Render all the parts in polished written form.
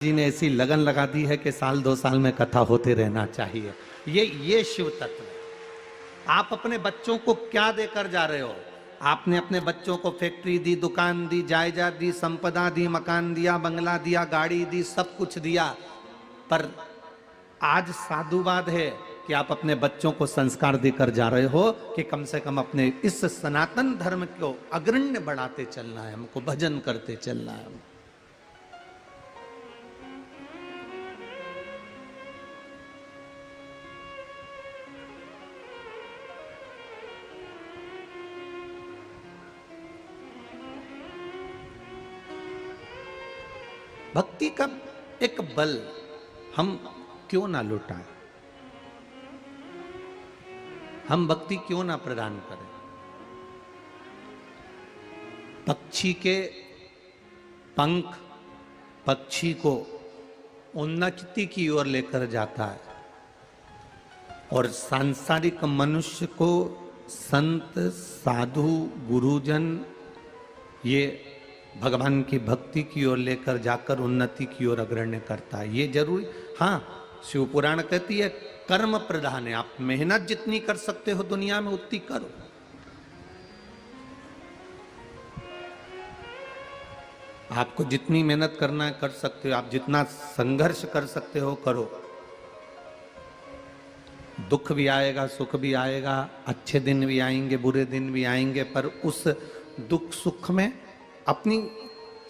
जी ने ऐसी लगन लगा दी है कि साल 2 साल में कथा होते रहना चाहिए। ये शिव तत्व है। आप अपने बच्चों को क्या देकर जा रहे हो? आपने अपने बच्चों को फैक्ट्री दी, दुकान दी, जायदाद दी, संपदा दी, मकान दिया, बंगला दिया, गाड़ी दी, सब कुछ दिया। पर आज साधुवाद है कि आप अपने बच्चों को संस्कार देकर जा रहे हो कि कम से कम अपने इस सनातन धर्म को अग्रण्य बढ़ाते चलना है, हमको भजन करते चलना है। भक्ति का एक बल हम क्यों ना लुटाएं? हम भक्ति क्यों ना प्रदान करें? पक्षी के पंख पक्षी को उन्नति की ओर लेकर जाता है और सांसारिक मनुष्य को संत, साधु, गुरुजन ये भगवान की भक्ति की ओर लेकर जाकर उन्नति की ओर अग्रण्य करता है। ये जरूरी। हाँ, शिव पुराण कहती है कर्म प्रधान है। आप मेहनत जितनी कर सकते हो दुनिया में उतनी करो। आपको जितनी मेहनत करना है कर सकते हो, आप जितना संघर्ष कर सकते हो करो। दुख भी आएगा, सुख भी आएगा, अच्छे दिन भी आएंगे, बुरे दिन भी आएंगे, पर उस दुख सुख में अपनी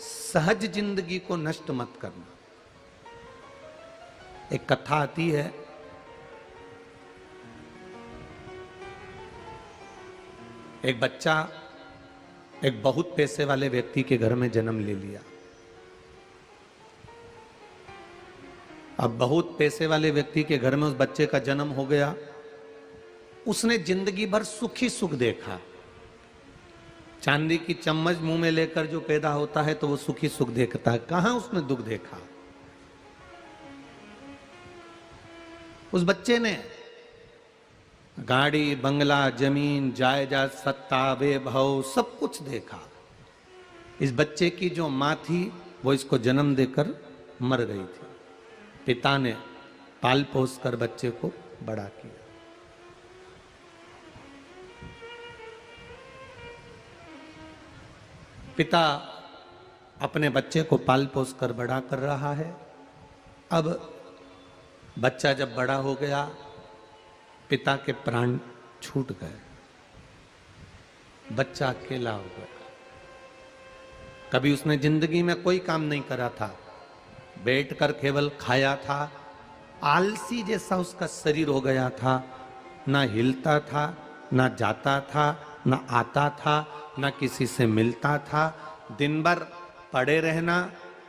सहज जिंदगी को नष्ट मत करना। एक कथा आती है, एक बच्चा एक बहुत पैसे वाले व्यक्ति के घर में जन्म ले लिया। अब बहुत पैसे वाले व्यक्ति के घर में उस बच्चे का जन्म हो गया। उसने जिंदगी भर सुखी सुख देखा। चांदी की चम्मच मुंह में लेकर जो पैदा होता है तो वो सुखी सुख देखता है। कहां उसने दुख देखा? उस बच्चे ने गाड़ी, बंगला, जमीन, जायदाद, सत्ता, वैभव सब कुछ देखा। इस बच्चे की जो मां थी वो इसको जन्म देकर मर गई थी। पिता ने पाल पोस कर बच्चे को बड़ा किया। पिता अपने बच्चे को पाल पोस कर बड़ा कर रहा है। अब बच्चा जब बड़ा हो गया, पिता के प्राण छूट गए। बच्चा अकेला हो गया। कभी उसने जिंदगी में कोई काम नहीं करा था, बैठकर केवल खाया था। आलसी जैसा उसका शरीर हो गया था। ना हिलता था, ना जाता था, ना आता था, ना किसी से मिलता था। दिन भर पड़े रहना,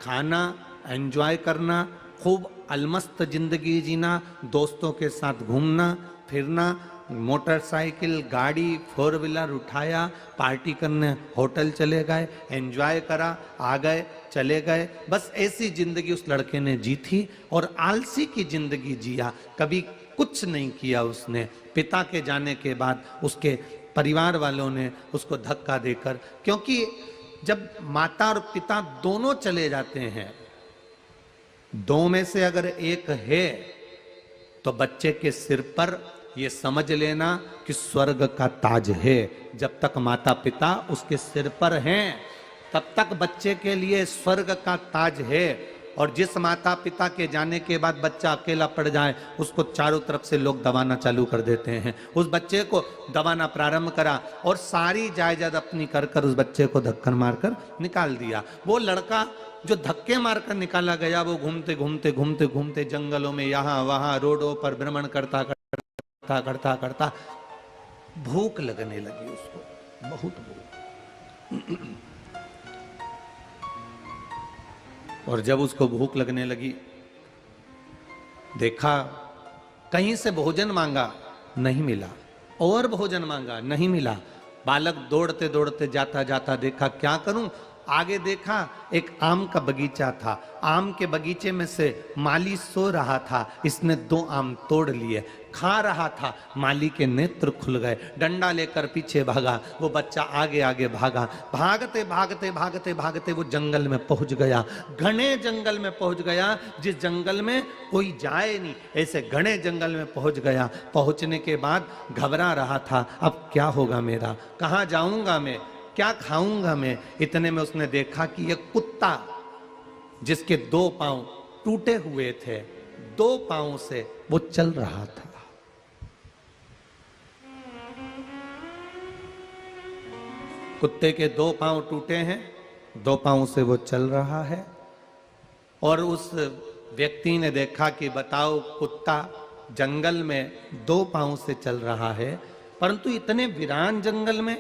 खाना, एंजॉय करना, खूब अलमस्त जिंदगी जीना, दोस्तों के साथ घूमना फिरना, मोटरसाइकिल, गाड़ी, 4 व्हीलर उठाया, पार्टी करने होटल चले गए, एंजॉय करा, आ गए, चले गए। बस ऐसी जिंदगी उस लड़के ने जी थी और आलसी की जिंदगी जिया। कभी कुछ नहीं किया उसने। पिता के जाने के बाद उसके परिवार वालों ने उसको धक्का देकर, क्योंकि जब माता और पिता दोनों चले जाते हैं, दो में से अगर एक है तो बच्चे के सिर पर ये समझ लेना कि स्वर्ग का ताज है। जब तक माता पिता उसके सिर पर हैं तब तक बच्चे के लिए स्वर्ग का ताज है। और जिस माता पिता के जाने के बाद बच्चा अकेला पड़ जाए, उसको चारों तरफ से लोग दबाना चालू कर देते हैं। उस बच्चे को दबाना प्रारंभ करा और सारी जायदाद अपनी कर कर उस बच्चे को धक्कर मारकर निकाल दिया। वो लड़का जो धक्के मारकर निकाला गया, वो घूमते घूमते घूमते घूमते जंगलों में यहाँ वहां रोडों पर भ्रमण करता करता करता करता भूख लगने लगी उसको, बहुत भूख। और जब उसको भूख लगने लगी, देखा कहीं से भोजन मांगा, नहीं मिला। और भोजन मांगा, नहीं मिला। बालक दौड़ते दौड़ते जाता जाता देखा क्या करूं, आगे देखा एक आम का बगीचा था, आम के बगीचे में से माली सो रहा था, इसने 2 आम तोड़ लिए, खा रहा था, माली के नेत्र खुल गए, डंडा लेकर पीछे भागा, वो बच्चा आगे आगे भागा, भागते भागते भागते भागते वो जंगल में पहुंच गया, घने जंगल में पहुंच गया, जिस जंगल में कोई जाए नहीं, ऐसे घने जंगल में पहुंच गया। पहुंचने के बाद घबरा रहा था, अब क्या होगा मेरा, कहाँ जाऊंगा मैं, क्या खाऊंगा मैं। इतने में उसने देखा कि यह कुत्ता जिसके 2 पांव टूटे हुए थे, 2 पांव से वो चल रहा था। कुत्ते के 2 पांव टूटे हैं, 2 पांव से वो चल रहा है। और उस व्यक्ति ने देखा कि बताओ, कुत्ता जंगल में 2 पांव से चल रहा है, परंतु इतने वीरान जंगल में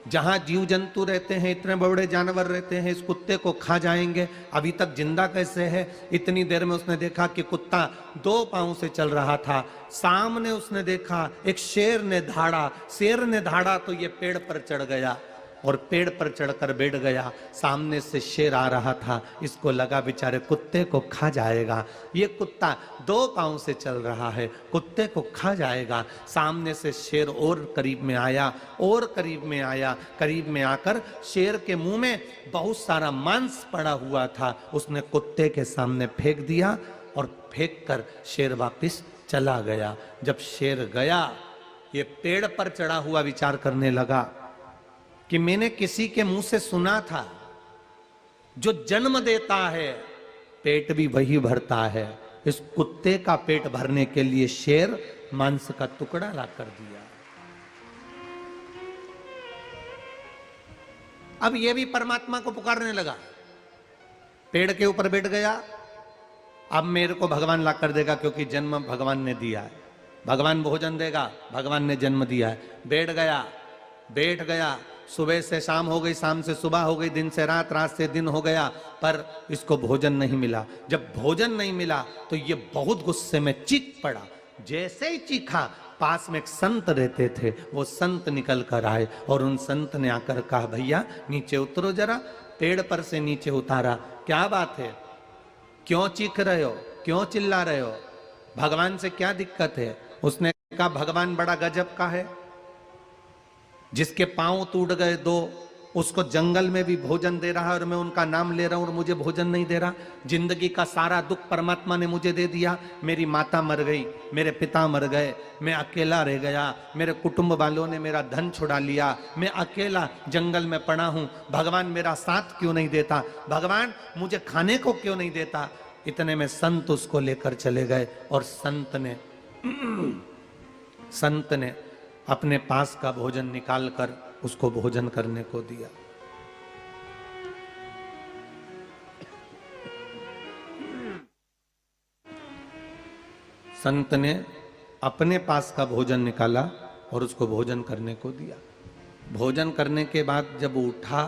जहां जीव जंतु रहते हैं, इतने बड़े जानवर रहते हैं, इस कुत्ते को खा जाएंगे, अभी तक जिंदा कैसे है। इतनी देर में उसने देखा कि कुत्ता 2 पांव से चल रहा था। सामने उसने देखा एक शेर ने धाड़ा, शेर ने धाड़ा तो ये पेड़ पर चढ़ गया और पेड़ पर चढ़कर बैठ गया। सामने से शेर आ रहा था, इसको लगा बेचारे कुत्ते को खा जाएगा, ये कुत्ता 2 पांव से चल रहा है, कुत्ते को खा जाएगा। सामने से शेर और करीब में आया, और करीब में आया, करीब में आकर शेर के मुंह में बहुत सारा मांस पड़ा हुआ था, उसने कुत्ते के सामने फेंक दिया और फेंक कर शेर वापिस चला गया। जब शेर गया, ये पेड़ पर चढ़ा हुआ विचार करने लगा कि मैंने किसी के मुंह से सुना था, जो जन्म देता है पेट भी वही भरता है। इस कुत्ते का पेट भरने के लिए शेर मांस का टुकड़ा ला कर दिया। अब यह भी परमात्मा को पुकारने लगा, पेड़ के ऊपर बैठ गया, अब मेरे को भगवान ला कर देगा, क्योंकि जन्म भगवान ने दिया है, भगवान भोजन देगा, भगवान ने जन्म दिया है। बैठ गया, सुबह से शाम हो गई, शाम से सुबह हो गई, दिन से रात, रात से दिन हो गया, पर इसको भोजन नहीं मिला। जब भोजन नहीं मिला तो ये बहुत गुस्से में चीख पड़ा। जैसे ही चीखा, पास में एक संत रहते थे, वो संत निकल कर आए और उन संत ने आकर कहा, भैया नीचे उतरो जरा। पेड़ पर से नीचे उतारा, क्या बात है, क्यों चीख रहे हो, क्यों चिल्ला रहे हो, भगवान से क्या दिक्कत है। उसने कहा, भगवान बड़ा गजब का है, जिसके पांव टूट गए 2, उसको जंगल में भी भोजन दे रहा है और मैं उनका नाम ले रहा हूं और मुझे भोजन नहीं दे रहा। जिंदगी का सारा दुख परमात्मा ने मुझे दे दिया। मेरी माता मर गई, मेरे पिता मर गए, मैं अकेला रह गया, मेरे कुटुंब वालों ने मेरा धन छुड़ा लिया, मैं अकेला जंगल में पड़ा हूं। भगवान मेरा साथ क्यों नहीं देता, भगवान मुझे खाने को क्यों नहीं देता। इतने में संत उसको लेकर चले गए और संत ने अपने पास का भोजन निकालकर उसको भोजन करने को दिया। संत ने अपने पास का भोजन निकाला और उसको भोजन करने को दिया। भोजन करने के बाद जब उठा,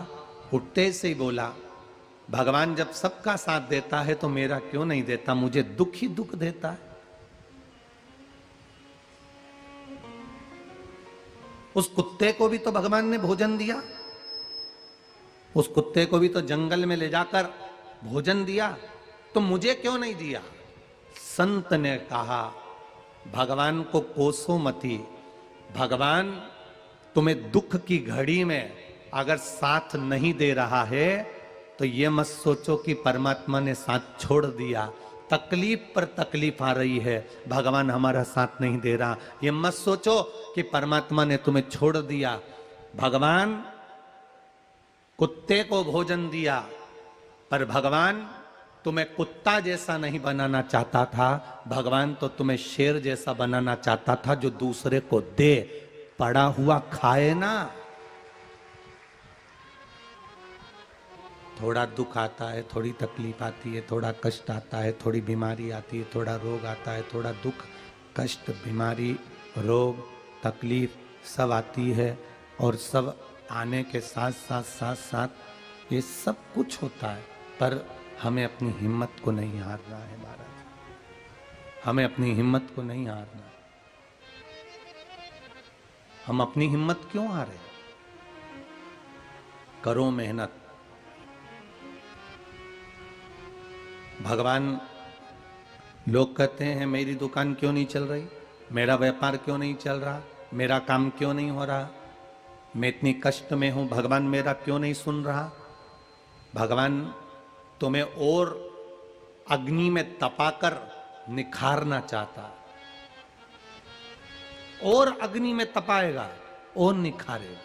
उठते से ही बोला, भगवान जब सबका साथ देता है तो मेरा क्यों नहीं देता, मुझे दुख ही दुख देता है। उस कुत्ते को भी तो भगवान ने भोजन दिया, उस कुत्ते को भी तो जंगल में ले जाकर भोजन दिया, तो मुझे क्यों नहीं दिया। संत ने कहा, भगवान को कोसो मती, भगवान तुम्हें दुख की घड़ी में अगर साथ नहीं दे रहा है तो ये मत सोचो कि परमात्मा ने साथ छोड़ दिया। तकलीफ पर तकलीफ आ रही है, भगवान हमारा साथ नहीं दे रहा, ये मत सोचो कि परमात्मा ने तुम्हें छोड़ दिया। भगवान कुत्ते को भोजन दिया, पर भगवान तुम्हें कुत्ता जैसा नहीं बनाना चाहता था, भगवान तो तुम्हें शेर जैसा बनाना चाहता था, जो दूसरे को दे, पड़ा हुआ खाए ना। थोड़ा दुख आता है, थोड़ी तकलीफ आती है, थोड़ा कष्ट आता है, थोड़ी बीमारी आती है, थोड़ा रोग आता है, थोड़ा दुख, कष्ट, बीमारी, रोग, तकलीफ सब आती है, और सब आने के साथ साथ साथ साथ ये सब कुछ होता है, पर हमें अपनी हिम्मत को नहीं हारना है महाराज, हमें अपनी हिम्मत को नहीं हारना। हम अपनी हिम्मत क्यों हारे। करो मेहनत, भगवान, लोग कहते हैं मेरी दुकान क्यों नहीं चल रही, मेरा व्यापार क्यों नहीं चल रहा, मेरा काम क्यों नहीं हो रहा, मैं इतनी कष्ट में हूं, भगवान मेरा क्यों नहीं सुन रहा। भगवान तुम्हें और अग्नि में तपाकर निखारना चाहता, और अग्नि में तपाएगा और निखारेगा।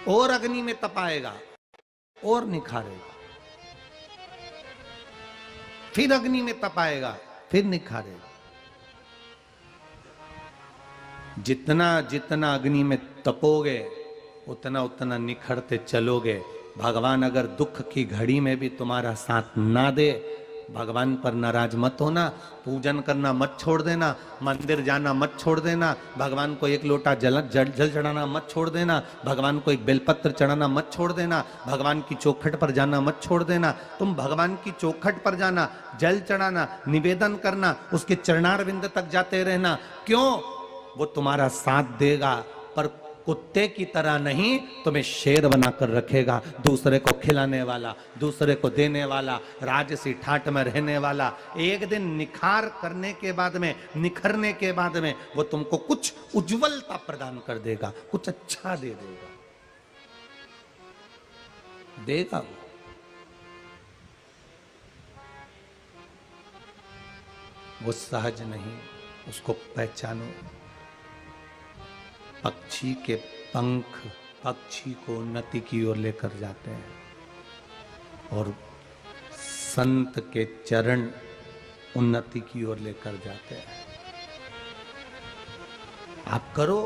और अग्नि में तपाएगा और निखारेगा, फिर अग्नि में तपाएगा फिर निखारेगा। जितना जितना अग्नि में तपोगे उतना उतना निखरते चलोगे। भगवान अगर दुख की घड़ी में भी तुम्हारा साथ ना दे, भगवान पर नाराज मत होना, पूजन करना मत छोड़ देना, मंदिर जाना मत छोड़ देना, भगवान को एक लोटा जल चढ़ाना मत छोड़ देना, भगवान को एक बेलपत्र चढ़ाना मत छोड़ देना, भगवान की चौखट पर जाना मत छोड़ देना। तुम भगवान की चौखट पर जाना, जल चढ़ाना, निवेदन करना, उसके चरणारविंद तक जाते रहना। क्यों? वो तुम्हारा साथ देगा, पर कुत्ते की तरह नहीं, तुम्हें शेर बनाकर रखेगा, दूसरे को खिलाने वाला, दूसरे को देने वाला, राजसी ठाट में रहने वाला। एक दिन निखार करने के बाद में, निखरने के बाद में वो तुमको कुछ उज्जवलता प्रदान कर देगा, कुछ अच्छा दे देगा, देगा वो सहज नहीं, उसको पहचानो। पक्षी के पंख पक्षी को उन्नति की ओर लेकर जाते हैं, और संत के चरण उन्नति की ओर लेकर जाते हैं। आप करो।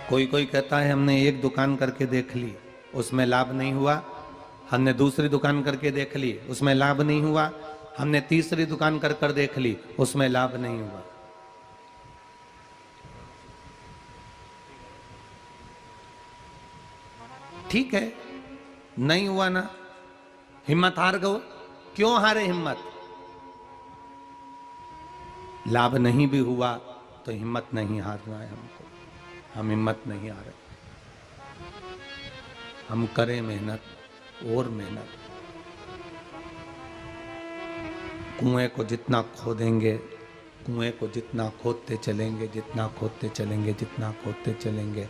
कोई कोई कहता है हमने एक दुकान करके देख ली, उसमें लाभ नहीं हुआ, हमने दूसरी दुकान करके देख ली, उसमें लाभ नहीं हुआ, हमने तीसरी दुकान कर कर देख ली, उसमें लाभ नहीं हुआ। ठीक है, नहीं हुआ ना, हिम्मत हार गए। क्यों हारे हिम्मत? लाभ नहीं भी हुआ तो हिम्मत नहीं हारना है हमको, हम हिम्मत नहीं हारे, हम करें मेहनत और मेहनत। कुएं को जितना खोदेंगे, कुएं को जितना खोदते चलेंगे, जितना खोदते चलेंगे, जितना खोदते चलेंगे,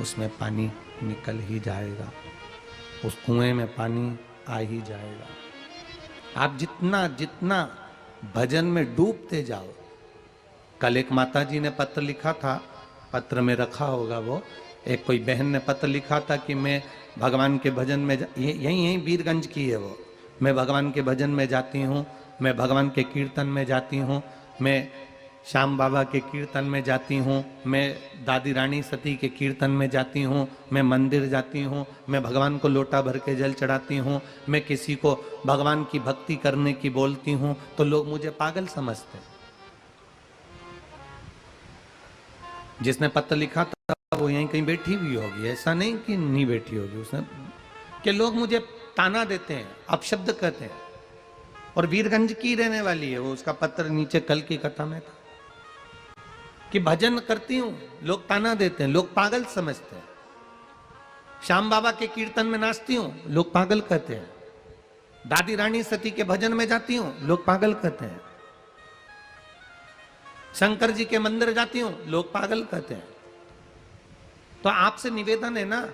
उसमें पानी निकल ही जाएगा, उस कुएं में पानी आ ही जाएगा। आप जितना जितना भजन में डूबते जाओ। कल एक माता जी ने पत्र लिखा था, पत्र में रखा होगा वो, एक कोई बहन ने पत्र लिखा था कि मैं भगवान के भजन में यहीं वीरगंज की है वो, मैं भगवान के भजन में जाती हूँ, मैं भगवान के कीर्तन में जाती हूँ, मैं श्याम बाबा के कीर्तन में जाती हूँ, मैं दादी रानी सती के कीर्तन में जाती हूँ, मैं मंदिर जाती हूँ, मैं भगवान को लोटा भर के जल चढ़ाती हूँ, मैं किसी को भगवान की भक्ति करने की बोलती हूँ तो लोग मुझे पागल समझते हैं। जिसने पत्र लिखा था वो यहीं कहीं बैठी हुई होगी, ऐसा नहीं कि नहीं बैठी होगी, उसने कि लोग मुझे ताना देते हैं, अपशब्द कहते हैं, और वीरगंज की रहने वाली है वो। उसका पत्र नीचे कल की कथा में था कि भजन करती हूं, लोग ताना देते हैं, लोग पागल समझते हैं। श्याम बाबा के कीर्तन में नाचती हूं, लोग पागल कहते हैं। दादी रानी सती के भजन में जाती हूं, लोग पागल कहते हैं। शंकर जी के मंदिर जाती हूं, लोग पागल कहते हैं। तो आपसे निवेदन है ना,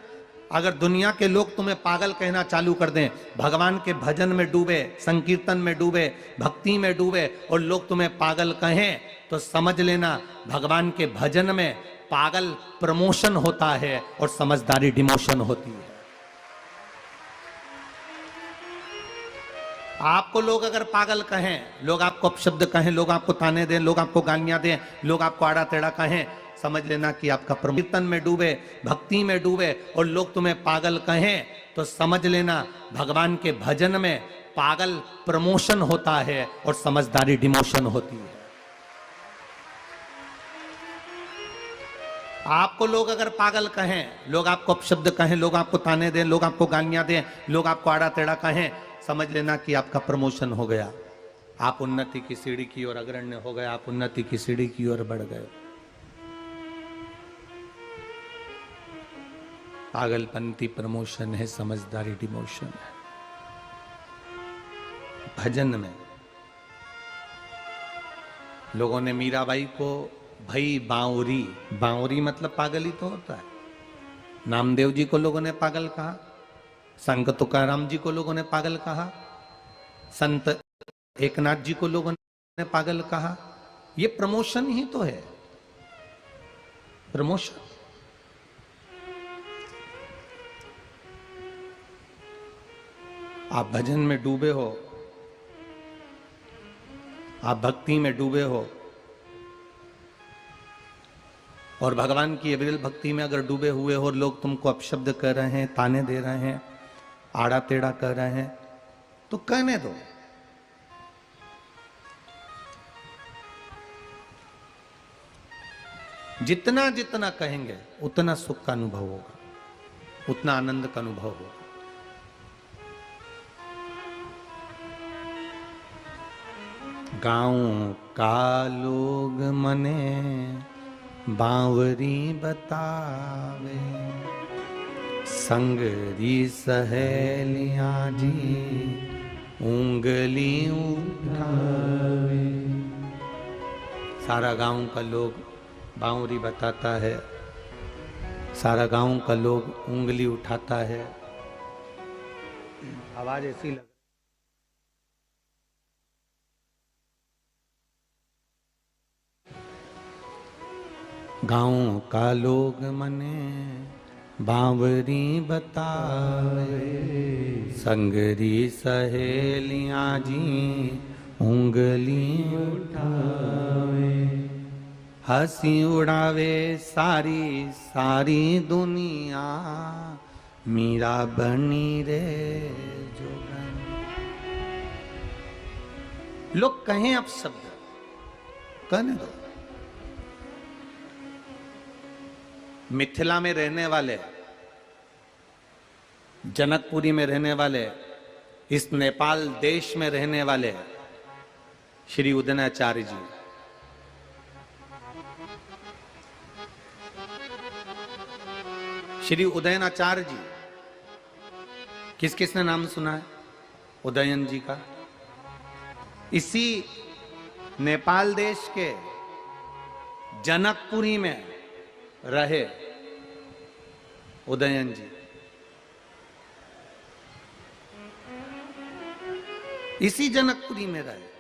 अगर दुनिया के लोग तुम्हें पागल कहना चालू कर दें, भगवान के भजन में डूबे, संकीर्तन में डूबे, भक्ति में डूबे, और लोग तुम्हें पागल कहें, तो समझ लेना भगवान के भजन में पागल प्रमोशन होता है और समझदारी डिमोशन होती है। आपको लोग अगर पागल कहें, लोग आपको अपशब्द कहें, लोग आपको ताने दें, लोग आपको गालियां दें, लोग आपको आड़ा टेढ़ा कहें, समझ लेना कि आपका कीर्तन में डूबे, भक्ति में डूबे, और लोग तुम्हें पागल कहें, तो समझ लेना भगवान के भजन में पागल प्रमोशन होता है और समझदारी डिमोशन होती है। आपको लोग अगर पागल कहें, लोग आपको अपशब्द कहें, लोग आपको ताने दें, लोग आपको गालियां दें, लोग आपको आड़ा टेढ़ा कहें, समझ लेना कि आपका प्रमोशन हो गया। आप उन्नति की सीढ़ी की ओर अग्रण्य हो गए, आप उन्नति की सीढ़ी की ओर बढ़ गए। पागलपंती प्रमोशन है, समझदारी डिमोशन है। भजन में लोगों ने मीराबाई को भई बांवरी, बांवरी मतलब पागल ही तो होता है। नामदेव जी को लोगों ने पागल कहा, संत तुकाराम जी को लोगों ने पागल कहा, संत एकनाथ जी को लोगों ने पागल कहा। ये प्रमोशन ही तो है, प्रमोशन। आप भजन में डूबे हो, आप भक्ति में डूबे हो, और भगवान की अविरल भक्ति में अगर डूबे हुए हो, लोग तुमको अपशब्द कर रहे हैं, ताने दे रहे हैं, आड़ा टेढ़ा कर रहे हैं, तो कहने दो। जितना जितना कहेंगे उतना सुख का अनुभव होगा, उतना आनंद का अनुभव होगा। गाँव का लोग मने बांवरी बतावे, संगरी सहेलियां जी उंगली उठावे। सारा गांव का लोग बांवरी बताता है, सारा गांव का लोग उंगली उठाता है। आवाज ऐसी लग, गाँव का लोग मने बांवरी बतावे, संगरी सहेलियां जी उंगली उठावे। हंसी उड़ावे सारी सारी दुनिया, मीरा बनी रे जोगन। लोग कहें अब शब्द, कहने दो। मिथिला में रहने वाले, जनकपुरी में रहने वाले, इस नेपाल देश में रहने वाले श्री उदयनाचार्य जी, श्री उदयनाचार्य जी, किस किसने नाम सुना है उदयन जी का? इसी नेपाल देश के जनकपुरी में रहे उदयन जी। इसी जनकपुरी में रहे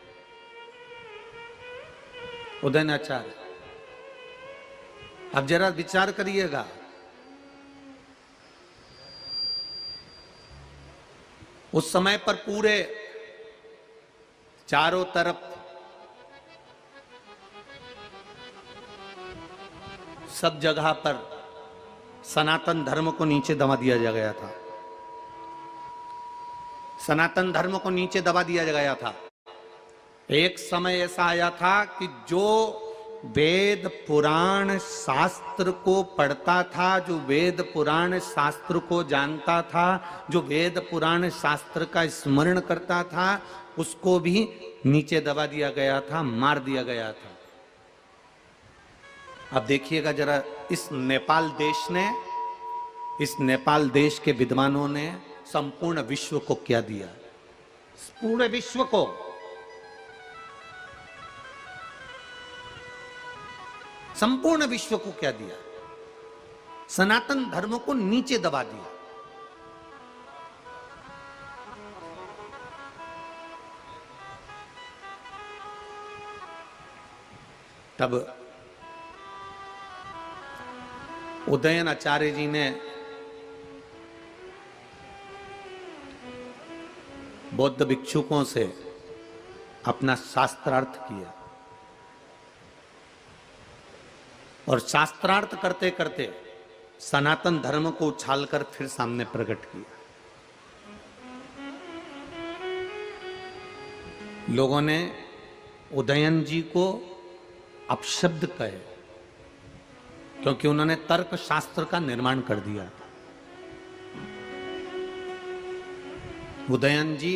उदयनाचार्य। अब जरा विचार करिएगा, उस समय पर पूरे चारों तरफ सब जगह पर सनातन धर्म को नीचे दबा दिया गया था, सनातन धर्म को नीचे दबा दिया गया था। एक समय ऐसा आया था कि जो वेद पुराण शास्त्र को पढ़ता था, जो वेद पुराण शास्त्र को जानता था, जो वेद पुराण शास्त्र का स्मरण करता था, उसको भी नीचे दबा दिया गया था, मार दिया गया था। अब देखिएगा जरा, इस नेपाल देश ने, इस नेपाल देश के विद्वानों ने संपूर्ण विश्व को क्या दिया? पूरे विश्व को संपूर्ण विश्व को क्या दिया? सनातन धर्म को नीचे दबा दिया। तब उदयन आचार्य जी ने बौद्ध भिक्षुकों से अपना शास्त्रार्थ किया, और शास्त्रार्थ करते करते सनातन धर्म को उछालकर फिर सामने प्रकट किया। लोगों ने उदयन जी को अपशब्द कहे, क्योंकि उन्होंने तर्क शास्त्र का निर्माण कर दिया। उदयन जी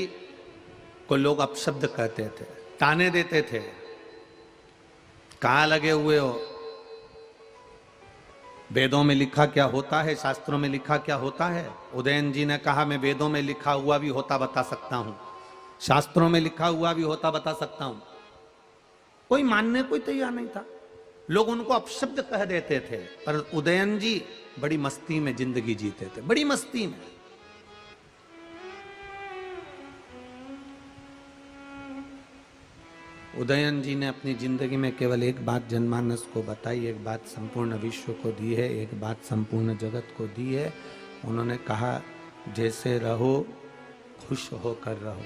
को लोग अपशब्द कहते थे, ताने देते थे, कहाँ लगे हुए हो, वेदों में लिखा क्या होता है, शास्त्रों में लिखा क्या होता है। उदयन जी ने कहा मैं वेदों में लिखा हुआ भी होता बता सकता हूं, शास्त्रों में लिखा हुआ भी होता बता सकता हूं। कोई मानने कोई तैयार नहीं था, लोग उनको अपशब्द कह देते थे, पर उदयन जी बड़ी मस्ती में जिंदगी जीते थे, बड़ी मस्ती में। उदयन जी ने अपनी जिंदगी में केवल एक बात जनमानस को बताई, एक बात संपूर्ण विश्व को दी है, एक बात संपूर्ण जगत को दी है। उन्होंने कहा जैसे रहो खुश होकर रहो,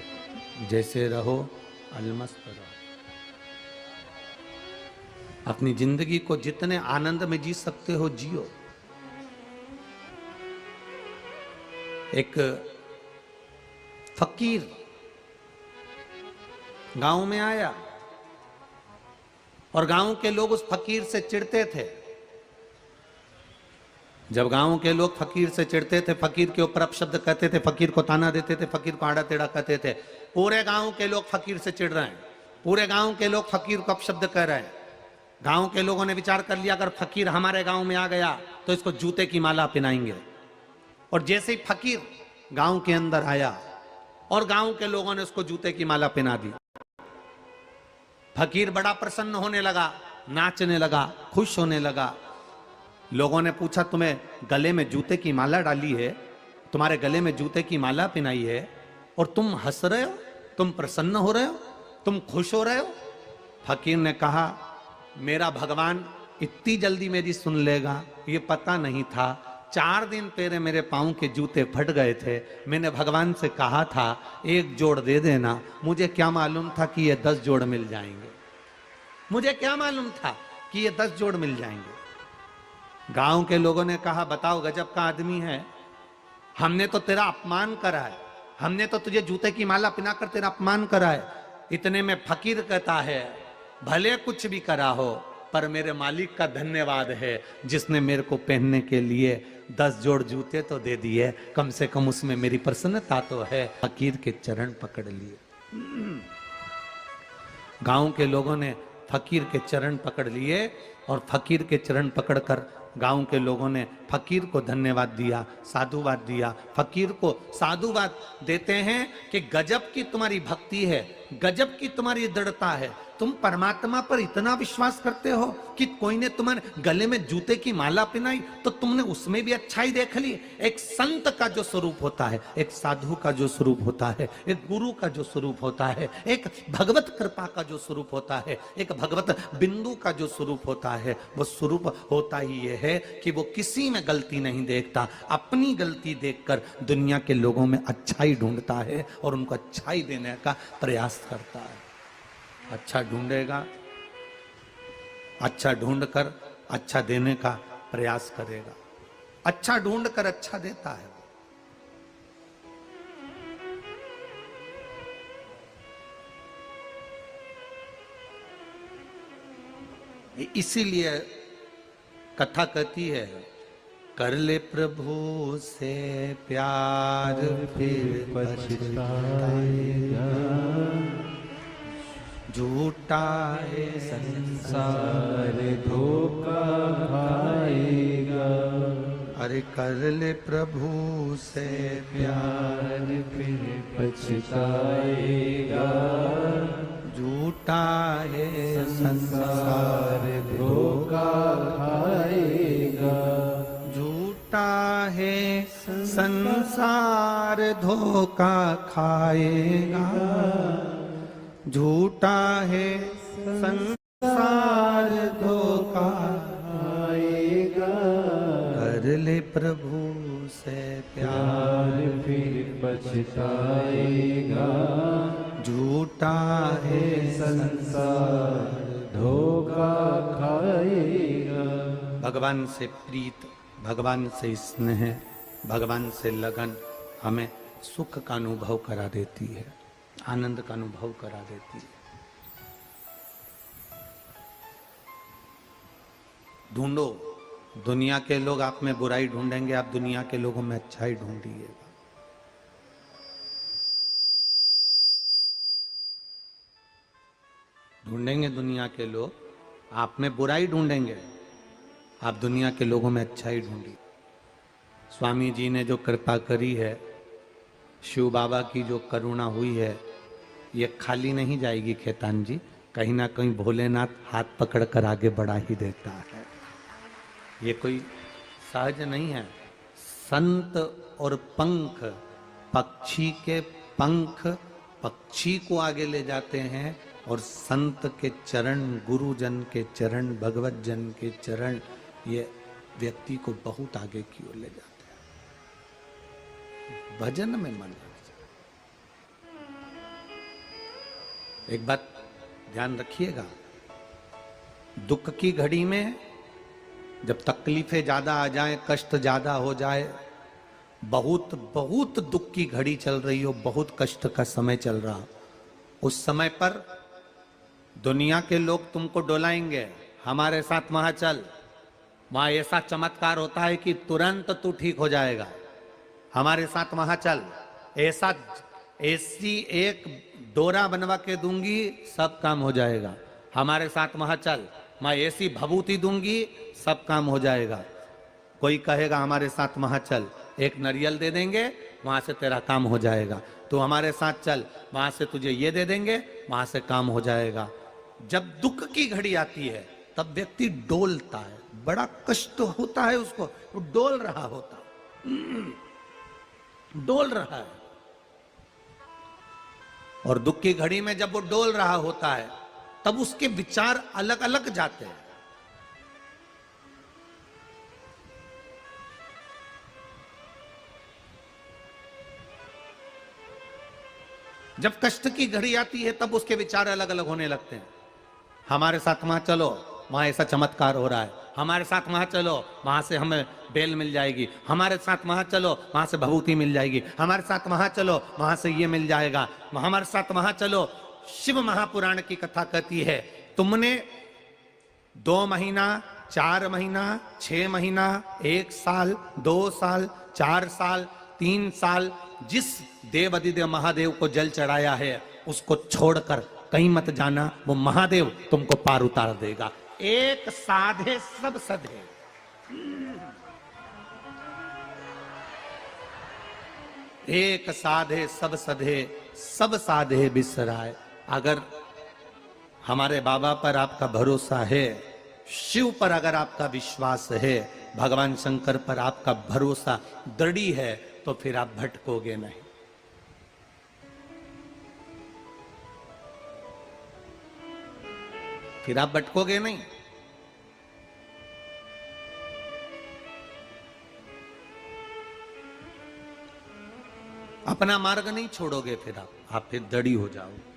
जैसे रहो अलमस्त रहो। अपनी जिंदगी को जितने आनंद में जी सकते हो जियो। एक फकीर गांव में आया और गांव के लोग उस फकीर से चिढ़ते थे। जब गांव के लोग फकीर से चिढ़ते थे, फकीर के ऊपर अपशब्द कहते थे, फकीर को ताना देते थे, फकीर को आड़ा टेढ़ा कहते थे, पूरे गांव के लोग फकीर से चिढ़ रहे हैं, पूरे गांव के लोग फकीर को अपशब्द कह रहे हैं। गांव के लोगों ने विचार कर लिया अगर फकीर हमारे गांव में आ गया तो इसको जूते की माला पहनाएंगे। और जैसे ही फकीर गांव के अंदर आया और गांव के लोगों ने उसको जूते की माला पहना दी, फकीर बड़ा प्रसन्न होने लगा, नाचने लगा, खुश होने लगा। लोगों ने पूछा तुम्हें गले में जूते की माला डाली है, तुम्हारे गले में जूते की माला पहनाई है और तुम हंस रहे हो, तुम प्रसन्न हो रहे हो, तुम खुश हो रहे हो। फकीर ने कहा मेरा भगवान इतनी जल्दी मेरी सुन लेगा ये पता नहीं था। 4 दिन पहले मेरे पांव के जूते फट गए थे, मैंने भगवान से कहा था 1 जोड़ दे देना, मुझे क्या मालूम था कि ये 10 जोड़ मिल जाएंगे, मुझे क्या मालूम था कि ये 10 जोड़ मिल जाएंगे। गांव के लोगों ने कहा बताओ गजब का आदमी है, हमने तो तेरा अपमान करा है, हमने तो तुझे जूते की माला पहनाकर तेरा अपमान करा है। इतने में फकीर कहता है भले कुछ भी करा हो पर मेरे मालिक का धन्यवाद है जिसने मेरे को पहनने के लिए 10 जोड़ जूते तो दे दिए, कम से कम उसमें मेरी प्रसन्नता तो है। फकीर के चरण पकड़ लिए। गांव के लोगों ने फकीर के चरण पकड़ लिए और फकीर के चरण पकड़कर गांव के लोगों ने फकीर को धन्यवाद दिया, साधुवाद दिया। फकीर को साधुवाद देते हैं कि गजब की तुम्हारी भक्ति है, गजब की तुम्हारी दृढ़ता है, तुम परमात्मा पर इतना विश्वास करते हो कि कोई ने तुम्हारे गले में जूते की माला पहनाई तो तुमने उसमें भी अच्छाई देख ली। एक संत का जो स्वरूप होता है, एक साधु का जो स्वरूप होता है, एक गुरु का जो स्वरूप होता है, एक भगवत कृपा का जो स्वरूप होता है, एक भगवत बिंदु का जो स्वरूप होता है, वो स्वरूप होता ही ये है कि वो किसी में गलती नहीं देखता, अपनी गलती देखकर दुनिया के लोगों में अच्छाई ढूंढता है और उनको अच्छाई देने का प्रयास करता है। अच्छा ढूंढेगा, अच्छा ढूंढकर अच्छा देने का प्रयास करेगा, अच्छा ढूंढकर अच्छा देता है। इसीलिए कथा कहती है कर ले प्रभु से प्यार फिर पछताएगा, झूठा है संसार धोखा खाएगा। अरे कर ले प्रभु से प्यार फिर पछताएगा, झूठा है संसार धोखा खाएगा, झूठा है संसार धोखा खाएगा, झूठा है संसार धोखा खाएगा। कर ले प्रभु से प्यार फिर पछताएगा, झूठा है संसार धोखा खाएगा। भगवान से प्रीत, भगवान से स्नेह, भगवान से लगन हमें सुख का अनुभव करा देती है, आनंद का अनुभव करा देती है। ढूंढो, दुनिया के लोग आप में बुराई ढूंढेंगे, आप दुनिया के लोगों में अच्छाई ढूंढिएगा। ढूंढेंगे दुनिया के लोग, आप में बुराई ढूंढेंगे, आप दुनिया के लोगों में अच्छाई ढूंढिए। स्वामी जी ने जो कृपा करी है, शिव बाबा की जो करुणा हुई है, ये खाली नहीं जाएगी खेतान जी। कहीं ना कहीं भोलेनाथ हाथ पकड़कर आगे बढ़ा ही देता है। ये कोई सहज नहीं है। संत और पंख, पक्षी के पंख पक्षी को आगे ले जाते हैं और संत के चरण, गुरुजन के चरण, भगवत जन के चरण ये व्यक्ति को बहुत आगे की ओर ले जाते हैं। भजन में मन। एक बात ध्यान रखिएगा, दुख की घड़ी में जब तकलीफें ज्यादा आ जाएं, कष्ट ज्यादा हो जाए, बहुत बहुत दुख की घड़ी चल रही हो, बहुत कष्ट का समय चल रहा, उस समय पर दुनिया के लोग तुमको डोलाएंगे, हमारे साथ वहां चल, वहां ऐसा चमत्कार होता है कि तुरंत तू ठीक हो जाएगा, हमारे साथ वहां चल, ऐसी एक डोरा बनवा के दूंगी, सब काम हो जाएगा, हमारे साथ वहां चल, मैं ऐसी भभूति दूंगी, सब काम हो जाएगा। कोई कहेगा हमारे साथ वहां चल, एक नारियल दे देंगे, वहां से तेरा काम हो जाएगा। तो हमारे साथ चल, वहां से तुझे ये दे देंगे, वहां से काम हो जाएगा। जब दुख की घड़ी आती है तब व्यक्ति डोलता है, बड़ा कष्ट होता है उसको, वो डोल रहा होता, डोल रहा है। और दुख की घड़ी में जब वो डोल रहा होता है तब उसके विचार अलग अलग जाते हैं। जब कष्ट की घड़ी आती है तब उसके विचार अलग अलग होने लगते हैं। हमारे साथ वहां चलो, वहां ऐसा चमत्कार हो रहा है, हमारे साथ वहां चलो, वहां से हमें बेल मिल जाएगी, हमारे साथ वहां चलो, वहां से भभूति मिल जाएगी, हमारे साथ वहां चलो, वहां से ये मिल जाएगा, हमारे साथ वहां चलो। शिव महापुराण की कथा कहती है, तुमने 2 महीना, 4 महीना, 6 महीना, 1 साल, 2 साल, 4 साल, 3 साल जिस देव अधिदेव महादेव को जल चढ़ाया है, उसको छोड़कर कहीं मत जाना, वो महादेव तुमको पार उतार देगा। एक साधे सब सधे। एक साधे सब सधे, सब साधे बिसराए। अगर हमारे बाबा पर आपका भरोसा है, शिव पर अगर आपका विश्वास है, भगवान शंकर पर आपका भरोसा दृढ़ है, तो फिर आप भटकोगे नहीं। फिर आप भटकोगे नहीं। अपना मार्ग नहीं छोड़ोगे, फिर आप फिर दड़ी हो जाओगे।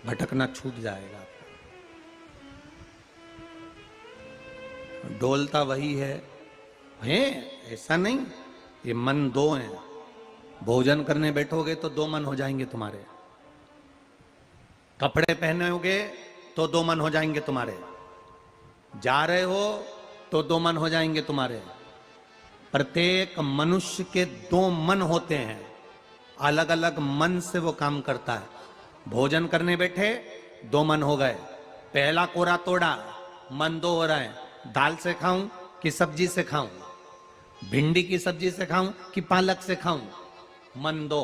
भटकना छूट जाएगा आपका। डोलता वही है ऐसा नहीं, ये मन 2 है। भोजन करने बैठोगे तो 2 मन हो जाएंगे तुम्हारे, कपड़े पहनोगे तो 2 मन हो जाएंगे तुम्हारे, जा रहे हो तो 2 मन हो जाएंगे तुम्हारे। प्रत्येक मनुष्य के 2 मन होते हैं, अलग अलग मन से वो काम करता है। भोजन करने बैठे 2 मन हो गए, पहला कोरा तोड़ा, मन 2 हो रहा है, दाल से खाऊं कि सब्जी से खाऊं, भिंडी की सब्जी से खाऊं कि पालक से खाऊं, मन 2।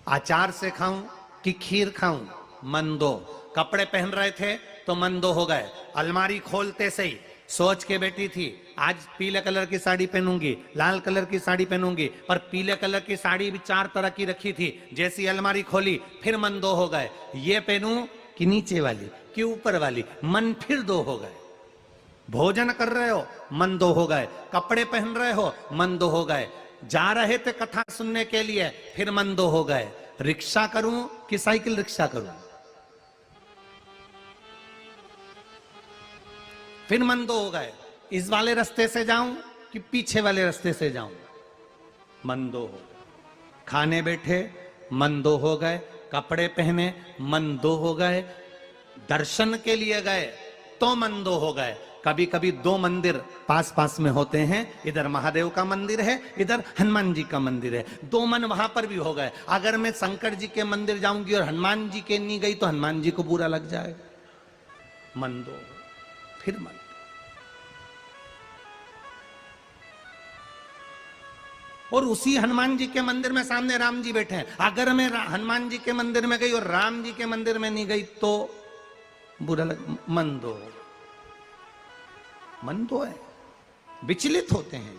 अचार से खाऊं कि खीर खाऊं, मन 2। कपड़े पहन रहे थे तो मन 2 हो गए। अलमारी खोलते से ही सोच के बैठी थी, आज पीले कलर की साड़ी पहनूंगी, लाल कलर की साड़ी पहनूंगी, पर पीले कलर की साड़ी भी 4 तरह की रखी थी। जैसी अलमारी खोली फिर मन 2 हो गए, ये पहनूं कि नीचे वाली कि ऊपर वाली, मन फिर 2 हो गए। भोजन कर रहे हो, मन 2 हो गए। कपड़े पहन रहे हो, मन 2 हो गए। जा रहे थे कथा सुनने के लिए, फिर मन 2 हो गए। रिक्शा करूं कि साइकिल रिक्शा करूं, फिर मन 2 हो गए। इस वाले रास्ते से जाऊं कि पीछे वाले रास्ते से जाऊं, मन 2 हो गए। खाने बैठे मन 2 हो गए, कपड़े पहने मन 2 हो गए, दर्शन के लिए गए तो मन 2 हो गए, कभी कभी दो मंदिर पास पास में होते हैं, इधर महादेव का मंदिर है, इधर हनुमान जी का मंदिर है, दो मन वहां पर भी हो गए। अगर मैं शंकर जी के मंदिर जाऊंगी और हनुमान जी के नहीं गई तो हनुमान जी को बुरा लग जाएगा। मन दो, फिर मन। और उसी हनुमान जी के मंदिर में सामने राम जी बैठे हैं, अगर मैं हनुमान जी के मंदिर में गई और राम जी के मंदिर में नहीं गई तो बुरा लग। मन दो, मन दो है, विचलित होते हैं।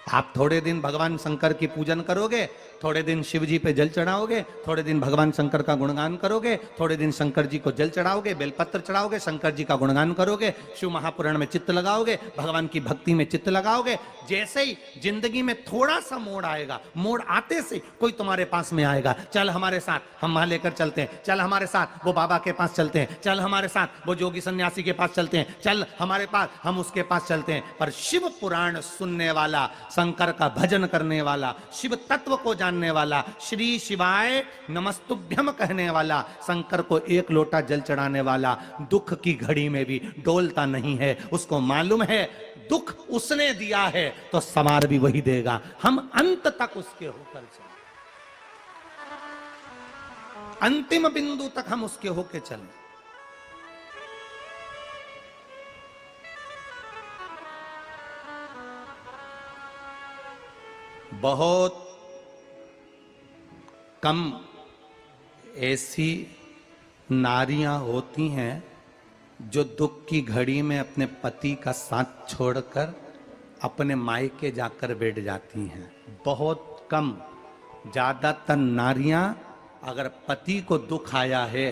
आप थोड़े दिन भगवान शंकर की पूजन करोगे, थोड़े दिन शिव जी पे जल चढ़ाओगे, थोड़े दिन भगवान शंकर का गुणगान करोगे, थोड़े दिन शंकर जी को जल चढ़ाओगे, बेलपत्र चढ़ाओगे, शंकर जी का गुणगान करोगे, शिव महापुराण में चित्त लगाओगे, भगवान की भक्ति में चित्त लगाओगे। जैसे ही जिंदगी में थोड़ा सा मोड़ आएगा, मोड़ आते से कोई तुम्हारे पास में आएगा, चल हमारे साथ, हम वहां लेकर चलते हैं, चल हमारे साथ वो बाबा के पास चलते हैं, चल हमारे साथ वो जोगी सन्यासी के पास चलते हैं, चल हमारे पास, हम उसके पास चलते हैं। पर शिव पुराण सुनने वाला, शंकर का भजन करने वाला, शिव तत्व को जानने वाला, श्री शिवाय नमस्तुभ्यम कहने वाला, शंकर को एक लोटा जल चढ़ाने वाला, दुख की घड़ी में भी डोलता नहीं है। उसको मालूम है दुख उसने दिया है तो संवार भी वही देगा। हम अंत तक उसके होकर चले, अंतिम बिंदु तक हम उसके होके चले। बहुत कम ऐसी नारियां होती हैं जो दुख की घड़ी में अपने पति का साथ छोड़कर अपने मायके जाकर बैठ जाती हैं। बहुत कम। ज्यादातर नारियां, अगर पति को दुख आया है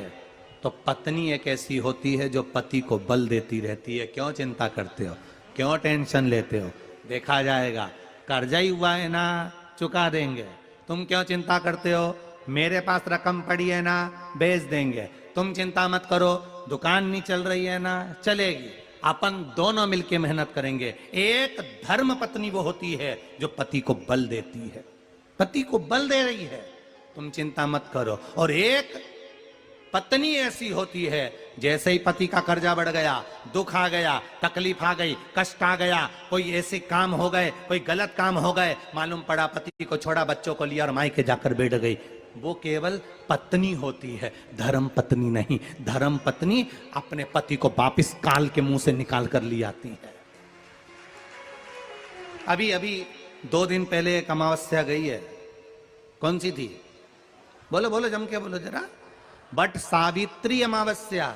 तो पत्नी एक ऐसी होती है जो पति को बल देती रहती है, क्यों चिंता करते हो, क्यों टेंशन लेते हो, देखा जाएगा, कर्जा ही हुआ है ना, चुका देंगे, तुम क्यों चिंता करते हो, मेरे पास रकम पड़ी है ना, बेच देंगे, तुम चिंता मत करो, दुकान नहीं चल रही है ना, चलेगी, अपन दोनों मिलके मेहनत करेंगे। एक धर्म पत्नी वो होती है जो पति को बल देती है, पति को बल दे रही है, तुम चिंता मत करो। और एक पत्नी ऐसी होती है, जैसे ही पति का कर्जा बढ़ गया, दुख आ गया, तकलीफ आ गई, कष्ट आ गया, कोई ऐसे काम हो गए, कोई गलत काम हो गए, मालूम पड़ा पति को छोड़ा, बच्चों को लिया और मायके जाकर बैठ गई, वो केवल पत्नी होती है, धर्म पत्नी नहीं। धर्म पत्नी अपने पति को वापिस काल के मुंह से निकाल कर ली आती है। अभी अभी 2 दिन पहले एक अमावस्या गई है, कौन सी थी, बोलो बोलो, जम के बोलो जरा, बट सावित्री अमावस्या।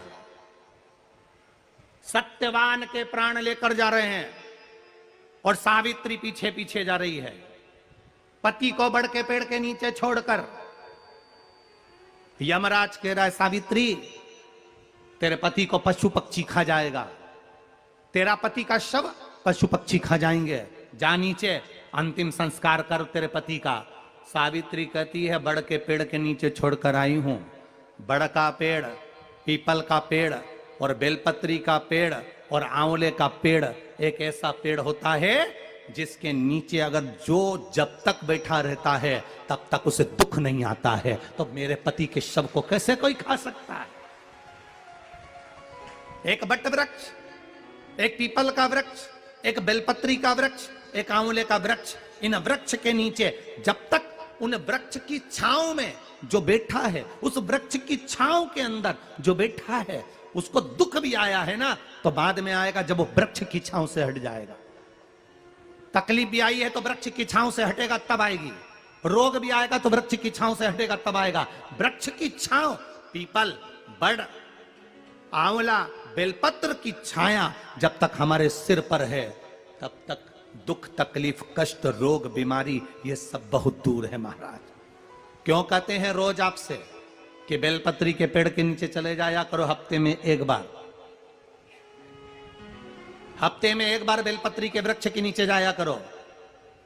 सत्यवान के प्राण लेकर जा रहे हैं और सावित्री पीछे पीछे जा रही है, पति को बड़ के पेड़ के नीचे छोड़कर। यमराज कह रहा है, सावित्री तेरे पति को पशु पक्षी खा जाएगा, तेरा पति का शव पशु पक्षी खा जाएंगे, जा नीचे अंतिम संस्कार कर तेरे पति का। सावित्री कहती है, बड़ के पेड़ के नीचे छोड़कर आई हूं। बड़ का पेड़, पीपल का पेड़ और बेलपत्री का पेड़ और आंवले का पेड़ एक ऐसा पेड़ होता है जिसके नीचे अगर जो जब तक बैठा रहता है तब तक उसे दुख नहीं आता है। तो मेरे पति के शव को कैसे कोई खा सकता है। एक बट वृक्ष, एक पीपल का वृक्ष, एक बेलपत्री का वृक्ष, एक आंवले का वृक्ष, इन वृक्ष के नीचे जब तक उन वृक्ष की छांव में जो बैठा है, उस वृक्ष की छांव के अंदर जो बैठा है, उसको दुख भी आया है ना, तो बाद में आएगा जब वो वृक्ष की छांव से हट जाएगा। तकलीफ भी आई है तो वृक्ष की छांव से हटेगा तब आएगी, रोग भी आएगा तो वृक्ष की छांव से हटेगा तब आएगा। वृक्ष की छांव, पीपल, बड़, आंवला, बेलपत्र की छाया जब तक हमारे सिर पर है तब तक दुख, तकलीफ, कष्ट, रोग, बीमारी ये सब बहुत दूर है महाराज। क्यों कहते हैं रोज आपसे कि बेलपत्री के पेड़ के नीचे चले जाया करो हफ्ते में एक बार, हफ्ते में एक बार बेलपत्री के वृक्ष के नीचे जाया करो।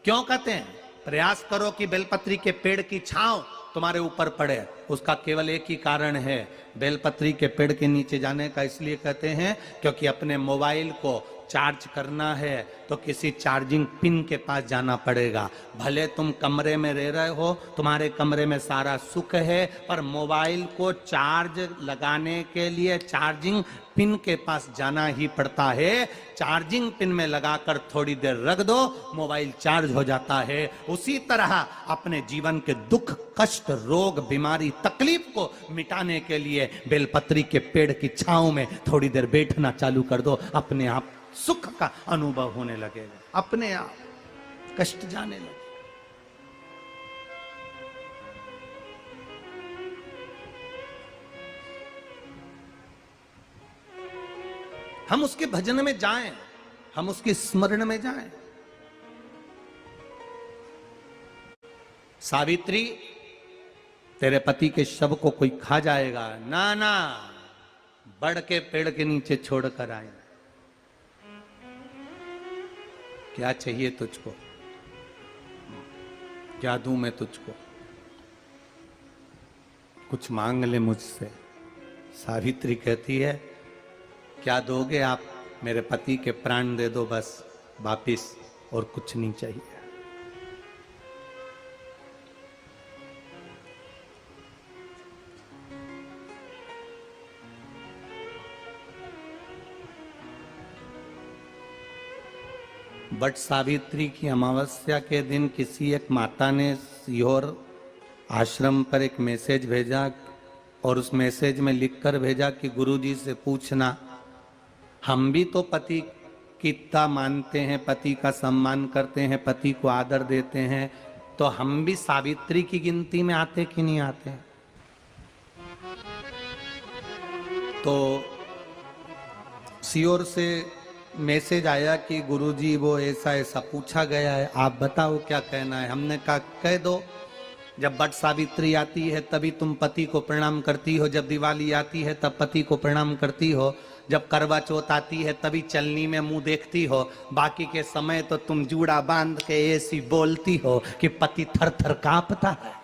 क्यों कहते हैं? प्रयास करो कि बेलपत्री के पेड़ की छांव तुम्हारे ऊपर पड़े। उसका केवल एक ही कारण है, बेलपत्री के पेड़ के नीचे जाने का इसलिए कहते हैं क्योंकि अपने मोबाइल को चार्ज करना है तो किसी चार्जिंग पिन के पास जाना पड़ेगा। भले तुम कमरे में रह रहे हो, तुम्हारे कमरे में सारा सुख है, पर मोबाइल को चार्ज लगाने के लिए चार्जिंग पिन के पास जाना ही पड़ता है। चार्जिंग पिन में लगाकर थोड़ी देर रख दो, मोबाइल चार्ज हो जाता है। उसी तरह अपने जीवन के दुख, कष्ट, रोग, बीमारी, तकलीफ को मिटाने के लिए बेलपत्री के पेड़ की छांव में थोड़ी देर बैठना चालू कर दो, अपने आप सुख का अनुभव होने लगेगा, अपने आप कष्ट जाने लगे। हम उसके भजन में जाएं, हम उसके स्मरण में जाएं। सावित्री, तेरे पति के शव को कोई खा जाएगा, ना ना, बड़ के पेड़ के नीचे छोड़कर आए। क्या चाहिए तुझको, क्या दूं मैं तुझको, कुछ मांग ले मुझसे। सावित्री कहती है, क्या दोगे आप? मेरे पति के प्राण दे दो बस वापिस, और कुछ नहीं चाहिए। बट सावित्री की अमावस्या के दिन किसी एक माता ने सीहोर आश्रम पर एक मैसेज भेजा, और उस मैसेज में लिखकर भेजा कि गुरुजी से पूछना, हम भी तो पति की इतना मानते हैं, पति का सम्मान करते हैं, पति को आदर देते हैं, तो हम भी सावित्री की गिनती में आते कि नहीं आते? तो सीहोर से मैसेज आया कि गुरुजी वो ऐसा ऐसा पूछा गया है, आप बताओ क्या कहना है। हमने कहा कह दो, जब बट सावित्री आती है तभी तुम पति को प्रणाम करती हो, जब दिवाली आती है तब पति को प्रणाम करती हो, जब करवा चौथ आती है तभी चलनी में मुंह देखती हो, बाकी के समय तो तुम जूड़ा बांध के ऐसी बोलती हो कि पति थर थर कांपता है।